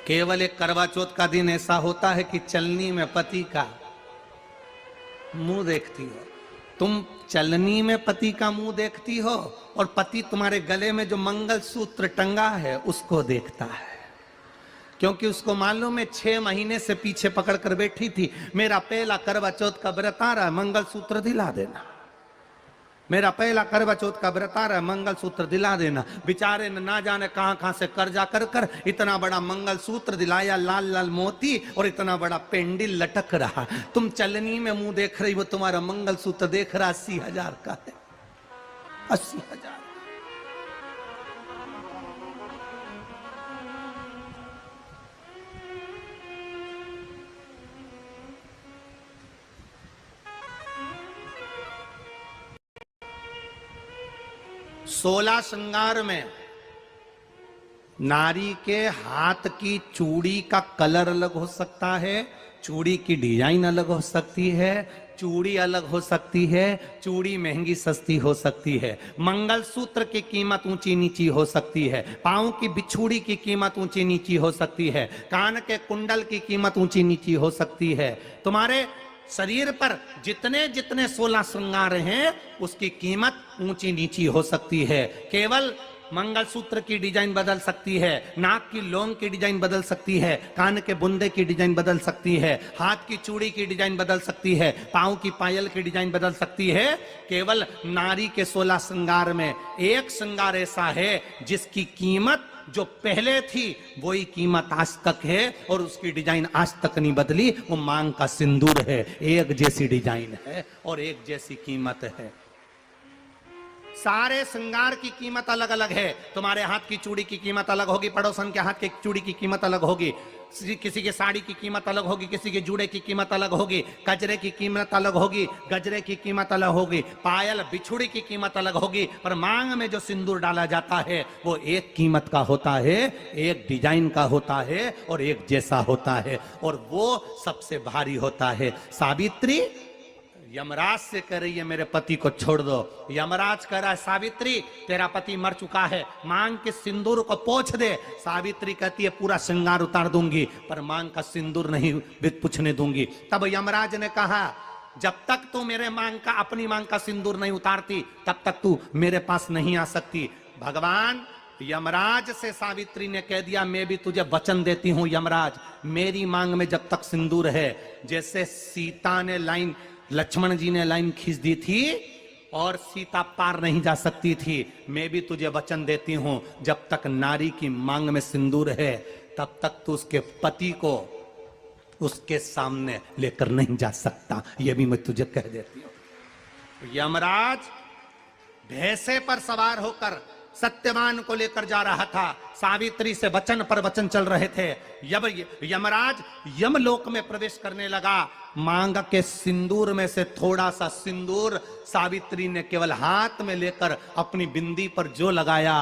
केवल एक करवा चौथ का दिन ऐसा होता है कि चलनी में पति का मुंह देखती हो। तुम चलनी में पति का मुंह देखती हो, और पति तुम्हारे गले में जो मंगलसूत्र टंगा है उसको देखता है, क्योंकि उसको मालूम है 6 महीने से पीछे पकड़ कर बैठी थी, मेरा पहला करवा चौथ का व्रत आ रहा है, मंगलसूत्र दिला देना। मेरा पहला करवा चौथ का व्रत आ रहा है, मंगलसूत्र दिला देना। बेचारे ने ना जाने कहां कहां से कर्जा कर कर इतना बड़ा मंगलसूत्र दिलाया, लाल लाल मोती और इतना बड़ा पेंडिल लटक रहा। तुम चलनी में मुंह देख रही, वो तुम्हारा मंगलसूत्र देख रहा 80,000 का है, 80,000। सोलह श्रृंगार में नारी के हाथ की चूड़ी का कलर अलग हो सकता है, चूड़ी की डिजाइन अलग हो सकती है, चूड़ी अलग हो सकती है, चूड़ी महंगी सस्ती हो सकती है, मंगलसूत्र की कीमत ऊंची नीची हो सकती है, पांव की बिछुड़ी की कीमत ऊंची नीची हो सकती है, कान के कुंडल की कीमत ऊंची नीची हो सकती है। तुम्हारे शरीर पर जितने जितने 16 श्रृंगार हैं उसकी कीमत ऊंची नीची हो सकती है। केवल मंगलसूत्र की डिजाइन बदल सकती है, नाक की लौंग की डिजाइन बदल सकती है, कान के बुंदे की डिजाइन बदल सकती है, हाथ की चूड़ी की डिजाइन बदल सकती है, पांव की पायल की डिजाइन बदल सकती है। केवल नारी के 16 श्रृंगार में एक श्रृंगार ऐसा है जिसकी कीमत जो पहले थी वही कीमत आज तक है, और उसकी डिजाइन आज तक नहीं बदली। वो मांग का सिंदूर है, एक जैसी डिजाइन है और एक जैसी कीमत है। सारे श्रृंगार की कीमत अलग अलग है। तुम्हारे हाथ की चूड़ी की कीमत अलग होगी, पड़ोसन के हाथ की चूड़ी की कीमत अलग होगी, किसी की साड़ी की कीमत अलग होगी, किसी के जूड़े की कीमत अलग होगी, गजरे की कीमत अलग होगी, गजरे की कीमत अलग होगी, पायल बिछुड़ी की कीमत अलग होगी, पर मांग में जो सिंदूर डाला जाता है वो एक कीमत का होता है, एक डिजाइन का होता है और एक जैसा होता है, और वो सबसे भारी होता है। सावित्री, यमराज से कह रही है मेरे पति को छोड़ दो। यमराज कह रहा है सावित्री तेरा पति मर चुका है, मांग के सिंदूर को पोंछ दे। सावित्री कहती है पूरा श्रृंगार उतार दूंगी पर मांग का सिंदूर नहीं पूछने दूंगी। तब यमराज ने कहा जब तक तू मेरे मांग का अपनी मांग का सिंदूर नहीं उतारती तब तक तू मेरे पास नहीं आ सकती। भगवान यमराज से सावित्री ने कह दिया मैं भी तुझे वचन देती हूं यमराज, मेरी मांग में जब तक सिंदूर है, जैसे सीता ने लाइन लक्ष्मण जी ने लाइन खींच दी थी और सीता पार नहीं जा सकती थी, मैं भी तुझे वचन देती हूं जब तक नारी की मांग में सिंदूर है तब तक तू उसके पति को उसके सामने लेकर नहीं जा सकता। यह भी मैं तुझे कह देती हूं। यमराज भैंसे पर सवार होकर सत्यवान को लेकर जा रहा था। सावित्री से वचन पर वचन चल रहे थे। यमराज यमलोक में प्रवेश करने लगा। मांग के सिंदूर में से थोड़ा सा सिंदूर सावित्री ने केवल हाथ में लेकर अपनी बिंदी पर जो लगाया,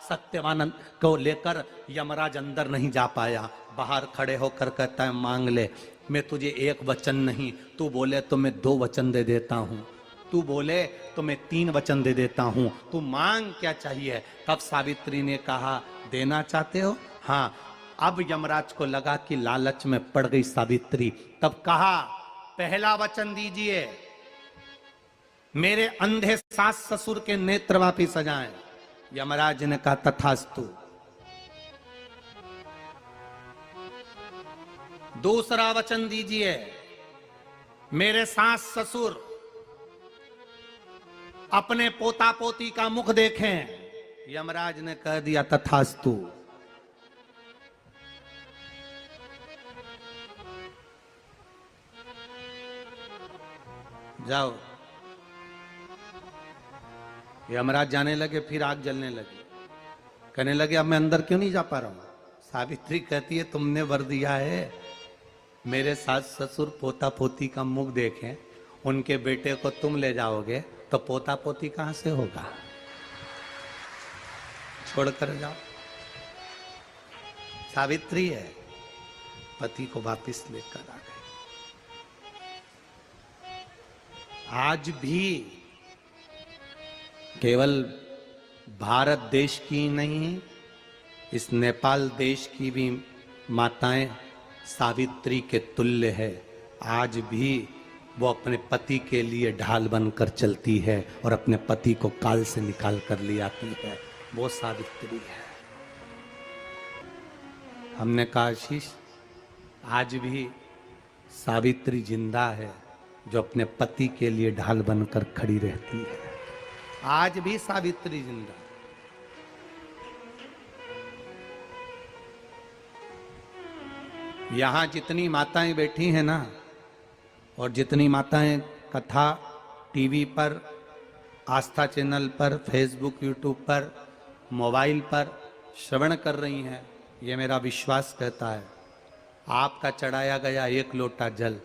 सत्यवान को लेकर यमराज अंदर नहीं जा पाया। बाहर खड़े होकर कहता है मांग ले, मैं तुझे एक वचन नहीं, तू बोले तो मैं 2 वचन दे देता हूं, तू बोले तो मैं 3 वचन दे देता हूं, तू मांग क्या चाहिए। तब सावित्री ने कहा देना चाहते हो? हाँ। अब यमराज को लगा कि लालच में पड़ गई सावित्री। तब कहा पहला वचन दीजिए, मेरे अंधे सास ससुर के नेत्र वापिस आ जाएं। यमराज ने कहा तथास्तु। दूसरा वचन दीजिए, मेरे सास ससुर अपने पोता पोती का मुख देखें। यमराज ने कह दिया तथास्तु। जाओ। यमराज जाने लगे, फिर आग जलने लगी। कहने लगे अब मैं अंदर क्यों नहीं जा पा रहा हूं। सावित्री कहती है तुमने वर दिया है मेरे सास ससुर पोता पोती का मुख देखें, उनके बेटे को तुम ले जाओगे तो पोता पोती कहां से होगा, छोड़कर जाओ। सावित्री है, पति को वापिस लेकर आ गई। आज भी केवल भारत देश की नहीं, इस नेपाल देश की भी माताएं सावित्री के तुल्य है। आज भी वो अपने पति के लिए ढाल बनकर चलती है और अपने पति को काल से निकाल कर ले आती है। वो सावित्री है। हमने कहा आशीष आज भी सावित्री जिंदा है जो अपने पति के लिए ढाल बनकर खड़ी रहती है। आज भी सावित्री जिंदा। यहां जितनी माताएं बैठी हैं ना, और जितनी माताएं कथा टीवी पर, आस्था चैनल पर, फेसबुक यूट्यूब पर, मोबाइल पर श्रवण कर रही हैं, ये मेरा विश्वास कहता है आपका चढ़ाया गया 1 लोटा जल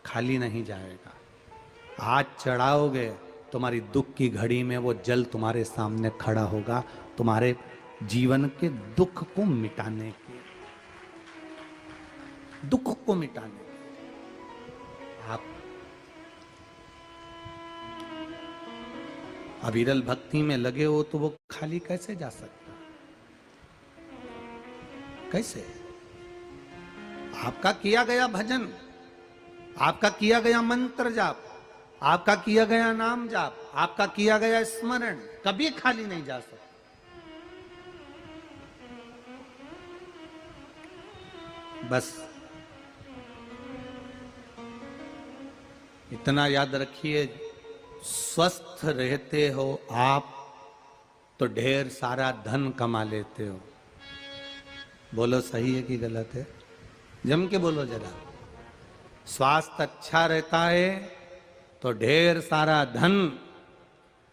खाली नहीं जाएगा। आज चढ़ाओगे, तुम्हारी दुख की घड़ी में वो जल तुम्हारे सामने खड़ा होगा, तुम्हारे जीवन के दुख को मिटाने के, दुख को मिटाने के। आप अविरल भक्ति में लगे हो तो वो खाली कैसे जा सकता, कैसे? आपका किया गया भजन, आपका किया गया मंत्र जाप, आपका किया गया नाम जाप, आपका किया गया स्मरण कभी खाली नहीं जा सकता। बस इतना याद रखिए, स्वस्थ रहते हो आप तो ढेर सारा धन कमा लेते हो। बोलो सही है कि गलत है? जम के बोलो जरा। स्वास्थ्य अच्छा रहता है तो ढेर सारा धन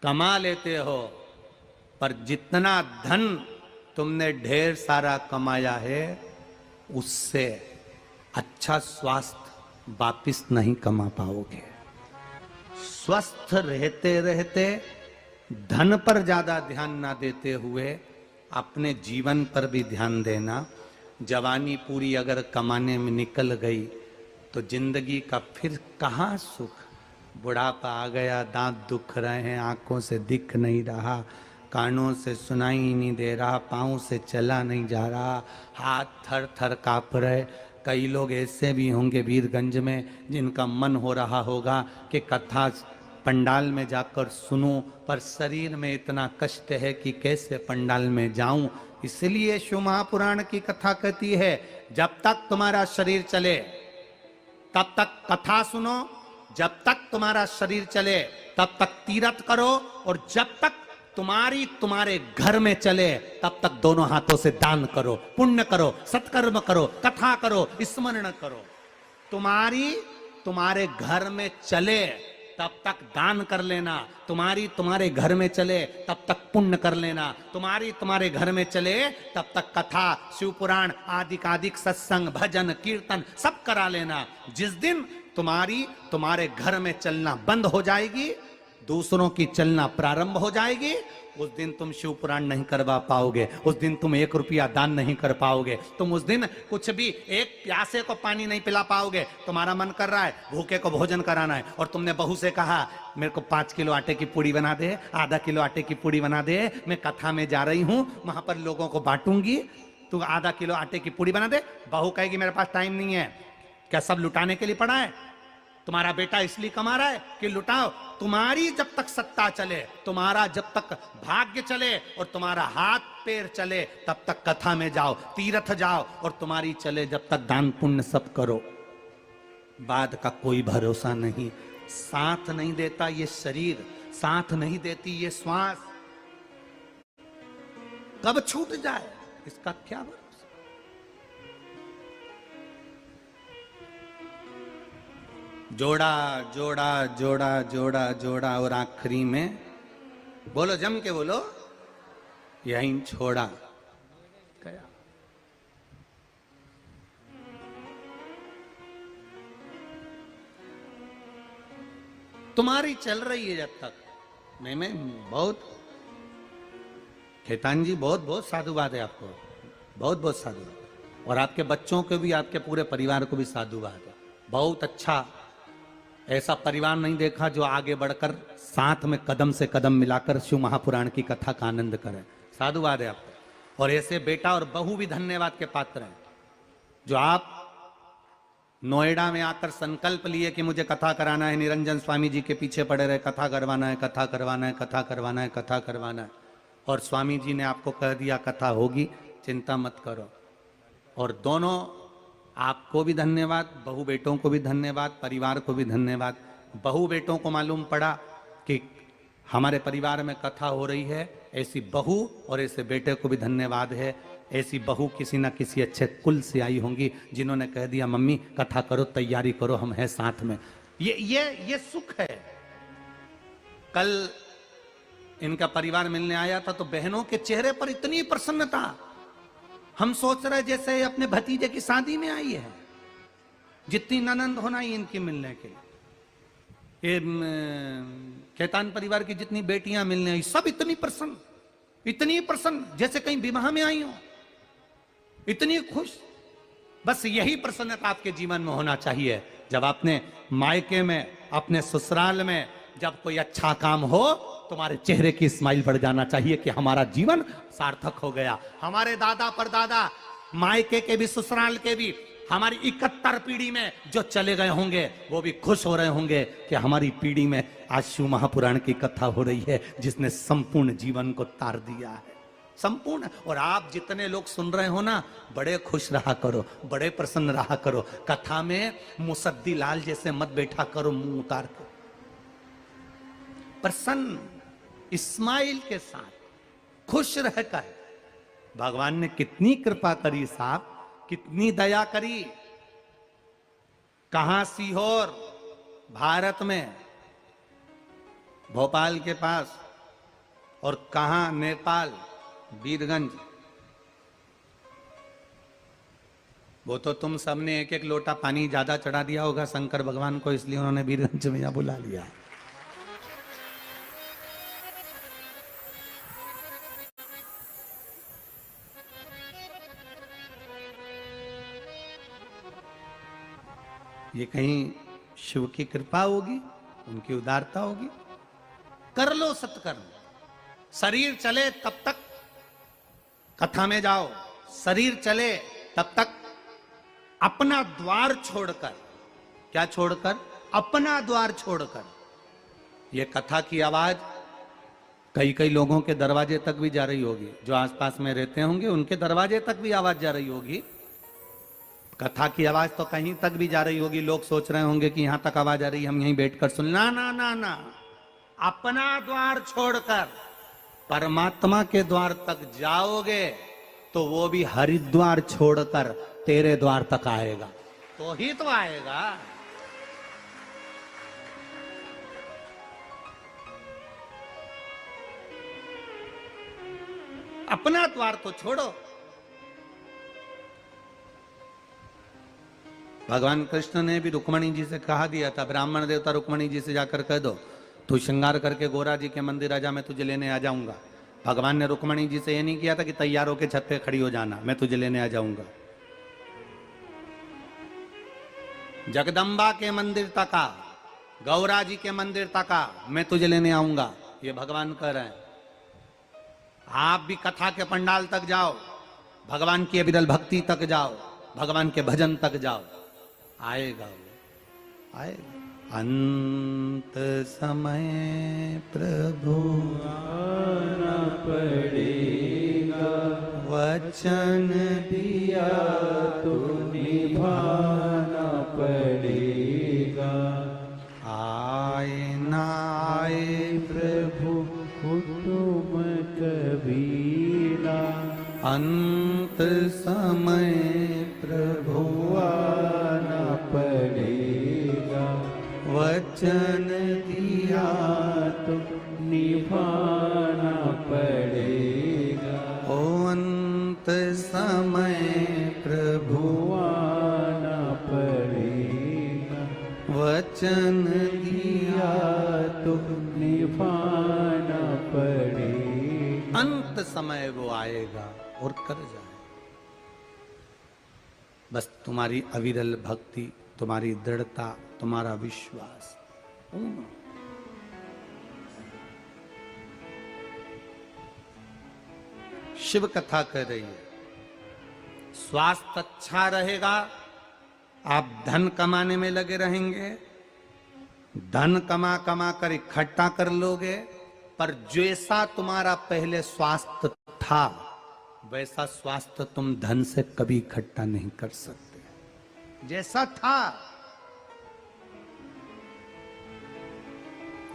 कमा लेते हो, पर जितना धन तुमने ढेर सारा कमाया है उससे अच्छा स्वास्थ्य वापिस नहीं कमा पाओगे। स्वस्थ रहते रहते धन पर ज्यादा ध्यान ना देते हुए अपने जीवन पर भी ध्यान देना। जवानी पूरी अगर कमाने में निकल गई तो जिंदगी का फिर कहाँ सुख, बुढ़ापा आ गया, दांत दुख रहे हैं, आंखों से दिख नहीं रहा, कानों से सुनाई नहीं दे रहा, पाँव से चला नहीं जा रहा, हाथ थर थर काँप रहे। कई लोग ऐसे भी होंगे वीरगंज में जिनका मन हो रहा होगा कि कथा पंडाल में जाकर सुनूं, पर शरीर में इतना कष्ट है कि कैसे पंडाल में जाऊं। इसलिए शिव महापुराण की कथा कहती है, जब तक तुम्हारा शरीर चले तब तक कथा सुनो, जब तक तुम्हारा शरीर चले तब तक तीर्थ करो, और जब तक तुम्हारे घर में चले तब तक दोनों हाथों से दान करो, पुण्य करो, सत्कर्म करो, कथा करो, स्मरण करो। तुम्हारे घर में चले तब तक दान कर लेना, तुम्हारे घर में चले तब तक पुण्य कर लेना, तुम्हारे घर में चले तब तक कथा, शिव पुराण आदि सत्संग, भजन, कीर्तन सब करा लेना। जिस दिन तुम्हारे घर में चलना बंद हो जाएगी, दूसरों की चलना प्रारंभ हो जाएगी, उस दिन तुम शिव पुराण नहीं करवा पाओगे, उस दिन तुम 1 रुपया दान नहीं कर पाओगे, तुम उस दिन कुछ भी एक प्यासे को पानी नहीं पिला पाओगे। तुम्हारा मन कर रहा है भूखे को भोजन कराना है, और तुमने बहू से कहा मेरे को 5 किलो आटे की पूड़ी बना दे, आधा किलो आटे की पूड़ी बना दे, मैं कथा में जा रही हूं, वहां पर लोगों को बांटूंगी, तू आधा किलो आटे की पूड़ी बना दे। बहू कहेगी मेरे पास टाइम नहीं है। क्या सब लुटाने के लिए पड़ा है? तुम्हारा बेटा इसलिए कमा रहा है कि लुटाओ। तुम्हारी जब तक सत्ता चले, तुम्हारा जब तक भाग्य चले और तुम्हारा हाथ पैर चले, तब तक कथा में जाओ, तीर्थ जाओ, और तुम्हारी चले जब तक दान पुण्य सब करो। बाद का कोई भरोसा नहीं। साथ नहीं देता ये शरीर, साथ नहीं देती ये श्वास, कब छूट जाए इसका क्या भरोसा। जोड़ा जोड़ा जोड़ा जोड़ा जोड़ा और आखिरी में बोलो, जम के बोलो, यहीं छोड़ा गया। तुम्हारी चल रही है जब तक। मैं बहुत, खेतान जी बहुत बहुत साधुवाद है आपको, बहुत बहुत साधुवाद, और आपके बच्चों को भी, आपके पूरे परिवार को भी साधुवाद है। बहुत अच्छा, ऐसा परिवार नहीं देखा जो आगे बढ़कर साथ में कदम से कदम मिलाकर शिव महापुराण की कथा का आनंद करे। साधुवाद है आपको। और ऐसे बेटा और बहू भी धन्यवाद के पात्र हैं, जो आप नोएडा में आकर संकल्प लिए कि मुझे कथा कराना है, निरंजन स्वामी जी के पीछे पड़े रहे, कथा करवाना है, कथा करवाना है, कथा करवाना है, कथा करवाना है, और स्वामी जी ने आपको कह दिया कथा होगी, चिंता मत करो। और दोनों, आपको भी धन्यवाद, बहू बेटों को भी धन्यवाद, परिवार को भी धन्यवाद। बहू बेटों को मालूम पड़ा कि हमारे परिवार में कथा हो रही है, ऐसी बहू और ऐसे बेटे को भी धन्यवाद है। ऐसी बहू किसी ना किसी अच्छे कुल से आई होंगी, जिन्होंने कह दिया मम्मी कथा करो, तैयारी करो, हम हैं साथ में। ये सुख है। कल इनका परिवार मिलने आया था तो बहनों के चेहरे पर इतनी प्रसन्नता, हम सोच रहे जैसे अपने भतीजे की शादी में आई है। जितनी ननंद होना ही इनकी मिलने के लिए, ये खेतान परिवार की जितनी बेटियां मिलने आई, सब इतनी प्रसन्न जैसे कहीं विवाह में आई हो, इतनी खुश। बस यही प्रसन्नता आपके जीवन में होना चाहिए। जब आपने मायके में, अपने ससुराल में जब कोई अच्छा काम हो, तुम्हारे चेहरे की स्माइल बढ़ जाना चाहिए कि हमारा जीवन सार्थक हो गया। हमारे दादा परदादा, मायके के भी ससुराल के भी, हमारी 71 पीढ़ी में जो चले गए होंगे वो भी खुश हो रहे होंगे कि हमारी पीढ़ी में आज शिव महापुराण की कथा हो रही है, जिसने संपूर्ण जीवन को तार दिया है, संपूर्ण। और आप जितने लोग सुन रहे हो ना, बड़े खुश रहा करो, बड़े प्रसन्न रहा करो। कथा में मुसद्दी लाल जैसे मत बैठा करो मुंह उतार कर, प्रसन्न स्माइल के साथ खुश रहकर। भगवान ने कितनी कृपा करी साहब, कितनी दया करी। कहां सीहोर भारत में, भोपाल के पास, और कहां नेपाल वीरगंज। वो तो तुम सबने एक एक लोटा पानी ज्यादा चढ़ा दिया होगा शंकर भगवान को, इसलिए उन्होंने वीरगंज में यहां बुला लिया। ये कहीं शिव की कृपा होगी, उनकी उदारता होगी। कर लो सत्कर्म, शरीर चले तब तक कथा में जाओ, शरीर चले तब तक अपना द्वार छोड़कर, क्या छोड़कर? अपना द्वार छोड़कर। यह कथा की आवाज कई कई लोगों के दरवाजे तक भी जा रही होगी, जो आसपास में रहते होंगे उनके दरवाजे तक भी आवाज जा रही होगी। कथा की आवाज तो कहीं तक भी जा रही होगी, लोग सोच रहे होंगे कि यहां तक आवाज आ रही है, हम यहीं बैठकर सुन। ना ना ना ना, अपना द्वार छोड़कर परमात्मा के द्वार तक जाओगे तो वो भी हरिद्वार छोड़कर तेरे द्वार तक आएगा, तो ही तो आएगा। अपना द्वार तो छोड़ो। भगवान कृष्ण ने भी रुक्मणी जी से कहा दिया था, ब्राह्मण देवता रुक्मणी जी से जाकर कह दो तू श्रृंगार करके गोरा जी के मंदिर आजा, मैं तुझे लेने आ जाऊंगा। भगवान ने रुक्मणी जी से यह नहीं किया था कि तैयार होकर छत पे खड़ी हो जाना, मैं तुझे लेने आ जाऊंगा। जगदम्बा के मंदिर तक आ, गौरा जी के मंदिर तक आ, मैं तुझे लेने आऊंगा, ये भगवान कह रहे हैं। आप भी कथा के पंडाल तक जाओ, भगवान की अविरल भक्ति तक जाओ, भगवान के भजन तक जाओ, आएगा वो, आएगा। अंत समय प्रभु आना पड़ेगा, वचन दिया तो निभाना पड़ेगा। आए ना आए प्रभु हुकुम कबीरा, अंत समय प्रभु आना पड़ेगा, वचन दिया तो निभाना पड़ेगा। ओ अंत समय प्रभु आना पड़ेगा, वचन दिया तो निभाना पड़ेगा। अंत समय वो आएगा और कर जाए। बस तुम्हारी अविरल भक्ति, तुम्हारी दृढ़ता, तुम्हारा विश्वास पूर्ण। शिव कथा कह रही है, स्वास्थ्य अच्छा रहेगा, आप धन कमाने में लगे रहेंगे, धन कमा कमा कर इकट्ठा कर लोगे, पर जैसा तुम्हारा पहले स्वास्थ्य था वैसा स्वास्थ्य तुम धन से कभी इकट्ठा नहीं कर सकते। जैसा था,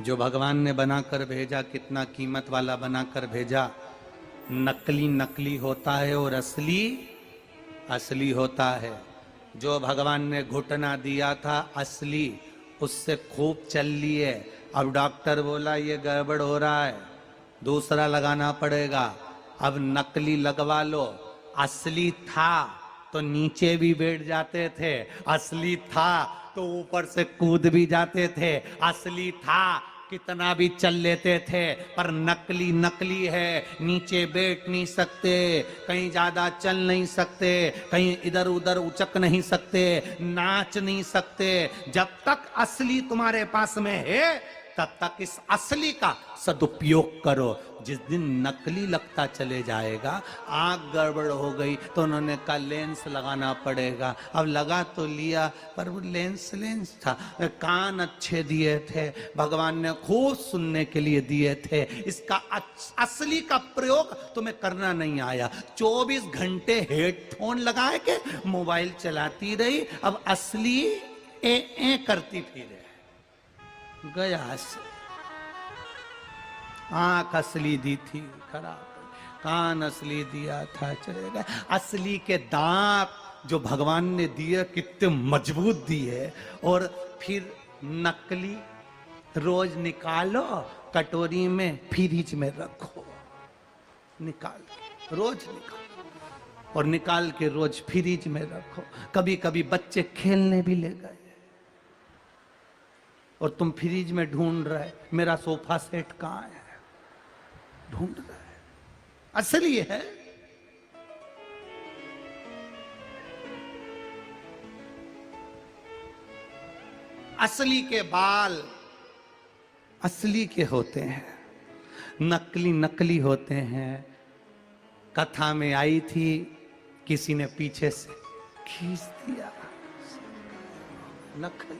जो भगवान ने बनाकर भेजा, कितना कीमत वाला बनाकर भेजा। नकली नकली होता है और असली असली होता है। जो भगवान ने घुटना दिया था असली, उससे खूब चल लिए। अब डॉक्टर बोला ये गड़बड़ हो रहा है, दूसरा लगाना पड़ेगा, अब नकली लगवा लो। असली था तो नीचे भी बैठ जाते थे, असली था तो ऊपर से कूद भी जाते थे, असली था कितना भी चल लेते थे, पर नकली नकली है, नीचे बैठ नहीं सकते, कहीं ज्यादा चल नहीं सकते, कहीं इधर उधर उचक नहीं सकते, नाच नहीं सकते। जब तक असली तुम्हारे पास में है तब तक इस असली का सदुपयोग करो। जिस दिन नकली लगता चले जाएगा, आंख गड़बड़ हो गई तो उन्होंने कहा लेंस लगाना पड़ेगा। अब लगा तो लिया, पर वो लेंस था। कान अच्छे दिए थे, भगवान ने खूब सुनने के लिए दिए थे, इसका असली का प्रयोग तुम्हें करना नहीं आया। 24 घंटे हेडफोन लगाए के मोबाइल चलाती रही, अब असली ए करती फिरे। गया से आंख असली दी थी खराब, कान असली दिया था चले गए। असली के दांत जो भगवान ने दिए कितने मजबूत दिए, और फिर नकली रोज निकालो, कटोरी में फ्रिज में रखो, निकाल रोज निकालो और निकाल के रोज फ्रिज में रखो। कभी कभी बच्चे खेलने भी ले गए और तुम फ्रिज में ढूंढ रहे मेरा सोफा सेट कहां है, ढूंढ रहे। असली है। असली के बाल असली के होते हैं, नकली नकली होते हैं। कथा में आई थी, किसी ने पीछे से खींच दिया, नकली।